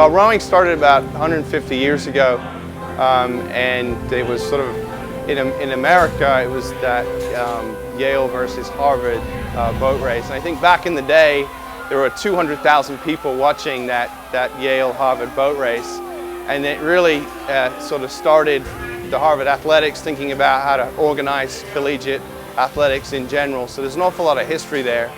Well, rowing started about 150 years ago, and it was sort of, in America, it was that Yale versus Harvard boat race. And I think back in the day, there were 200,000 people watching that Yale-Harvard boat race. And it really sort of started the Harvard athletics thinking about how to organize collegiate athletics in general. So there's an awful lot of history there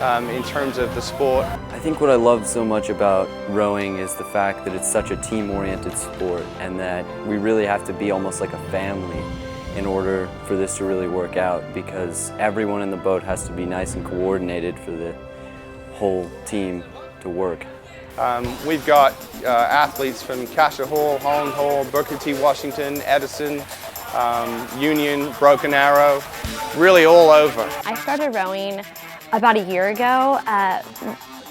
in terms of the sport. I think what I love so much about rowing is the fact that it's such a team-oriented sport, and that we really have to be almost like a family in order for this to really work out, because everyone in the boat has to be nice and coordinated for the whole team to work. We've got athletes from Cassia Hall, Holland Hall, Booker T. Washington, Edison, Union, Broken Arrow, really all over. I started rowing about a year ago.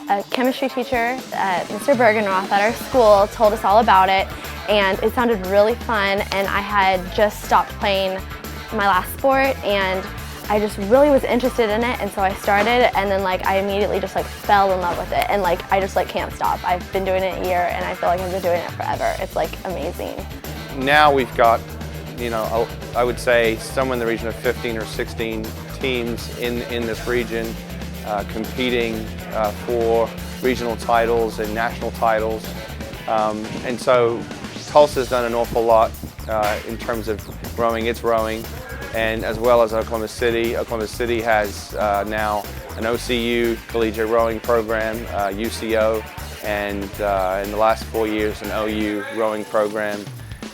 A chemistry teacher, Mr. Bergenroth at our school, told us all about it, and it sounded really fun, and I had just stopped playing my last sport, and I just really was interested in it, and so I started, and then I immediately just fell in love with it, and I just can't stop. I've been doing it a year, and I feel like I've been doing it forever. It's amazing. Now we've got, I would say somewhere in the region of 15 or 16 teams in this region competing for regional titles and national titles, and so Tulsa's done an awful lot in terms of rowing its rowing. And as well as Oklahoma City. Oklahoma City has now an OCU collegiate rowing program, UCO, and in the last 4 years an OU rowing program.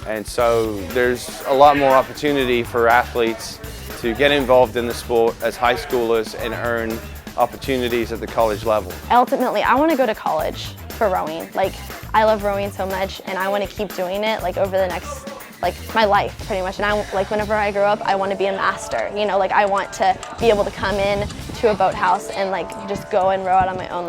And so there's a lot more opportunity for athletes to get involved in the sport as high schoolers and earn opportunities at the college level. Ultimately, I want to go to college for rowing. I love rowing so much, and I want to keep doing it over the next my life, pretty much. And whenever I grow up, I want to be a master. I want to be able to come in to a boathouse and just go and row out on my own.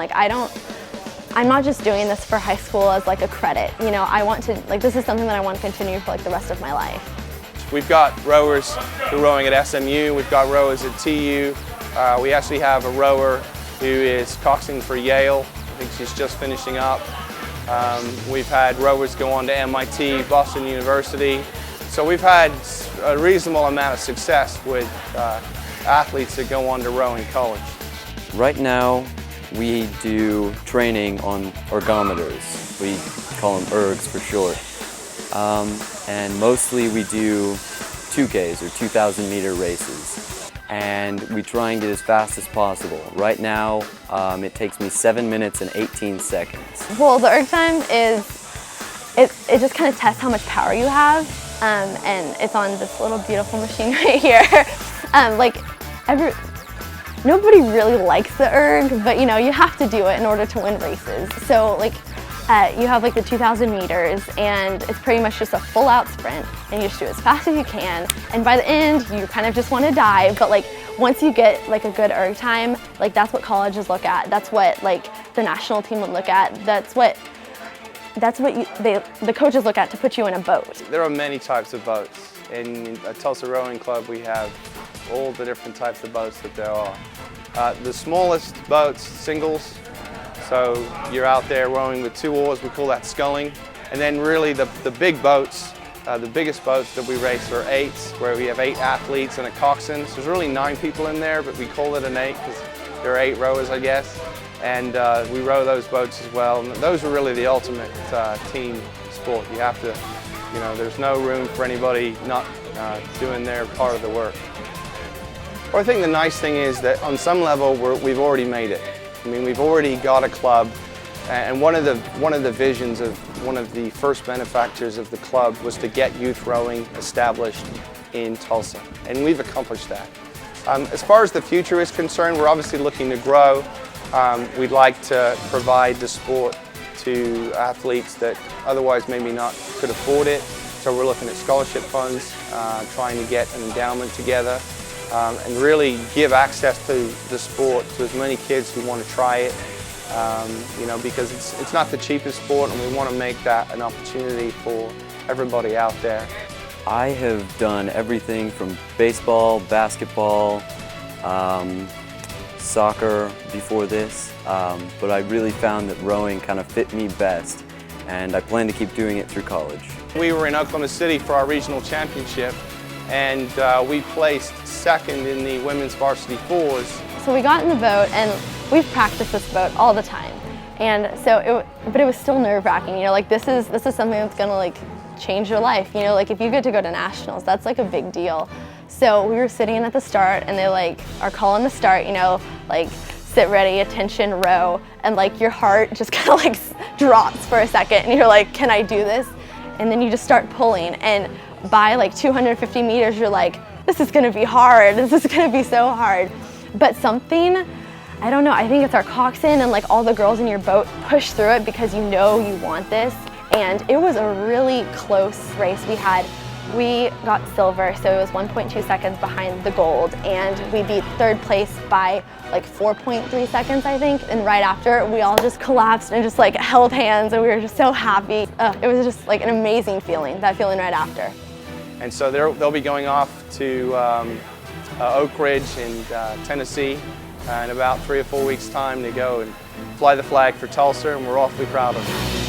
I'm not just doing this for high school as a credit. I want to, this is something that I want to continue for the rest of my life. We've got rowers who are rowing at SMU. We've got rowers at TU. We actually have a rower who is coxing for Yale. I think she's just finishing up. We've had rowers go on to MIT, Boston University. So we've had a reasonable amount of success with athletes that go on to row in college. Right now, we do training on ergometers. We call them ergs for short. And mostly we do 2Ks or 2,000-meter races. And we try and get as fast as possible. Right now, it takes me 7 minutes and 18 seconds. Well, the erg time is, it just kind of tests how much power you have, and it's on this little beautiful machine right here. Nobody really likes the erg, but you have to do it in order to win races. So you have the 2,000 meters, and it's pretty much just a full-out sprint, and you just do it as fast as you can, and by the end you kind of just want to die, but once you get a good erg time, that's what colleges look at, that's what the national team would look at, that's what the coaches look at to put you in a boat. There are many types of boats. In a Tulsa Rowing Club we have all the different types of boats that there are. The smallest boats, singles, so you're out there rowing with 2 oars, we call that sculling. And then really the big boats, the biggest boats that we race are 8s, where we have 8 athletes and a coxswain. So there's really 9 people in there, but we call it an 8 because there are 8 rowers, I guess. And we row those boats as well. And those are really the ultimate team sport. You have to, there's no room for anybody not doing their part of the work. Well, I think the nice thing is that on some level we've already made it. I mean, we've already got a club, and one of the visions of one of the first benefactors of the club was to get youth rowing established in Tulsa, and we've accomplished that. As far as the future is concerned, we're obviously looking to grow. We'd like to provide the sport to athletes that otherwise maybe not could afford it. So we're looking at scholarship funds, trying to get an endowment together, and really give access to the sport to as many kids who want to try it. Because it's not the cheapest sport, and we want to make that an opportunity for everybody out there. I have done everything from baseball, basketball, soccer before this, but I really found that rowing kind of fit me best. and I plan to keep doing it through college. We were in Oklahoma City for our regional championship, and we placed second in the women's varsity fours. So we got in the boat, and we've practiced this boat all the time. And so, but it was still nerve-wracking, you know, like this is something that's gonna like change your life, you know, like if you get to go to nationals, that's like a big deal. So we were sitting at the start, and they like are calling the start, you know, like sit ready, attention, row, and like your heart just kind of like drops for a second, and you're like, can I do this? And then you just start pulling, and by like 250 meters, you're like, this is gonna be hard, this is gonna be so hard. But something, I don't know, I think it's our coxswain and like all the girls in your boat push through it because you know you want this. And it was a really close race we got silver, so it was 1.2 seconds behind the gold, and we beat third place by like 4.3 seconds, I think. And right after, we all just collapsed and just like held hands, and we were just so happy. It was just like an amazing feeling, that feeling right after. And so they'll be going off to Oak Ridge in Tennessee in about 3 or 4 weeks' time to go and fly the flag for Tulsa, and we're awfully proud of them.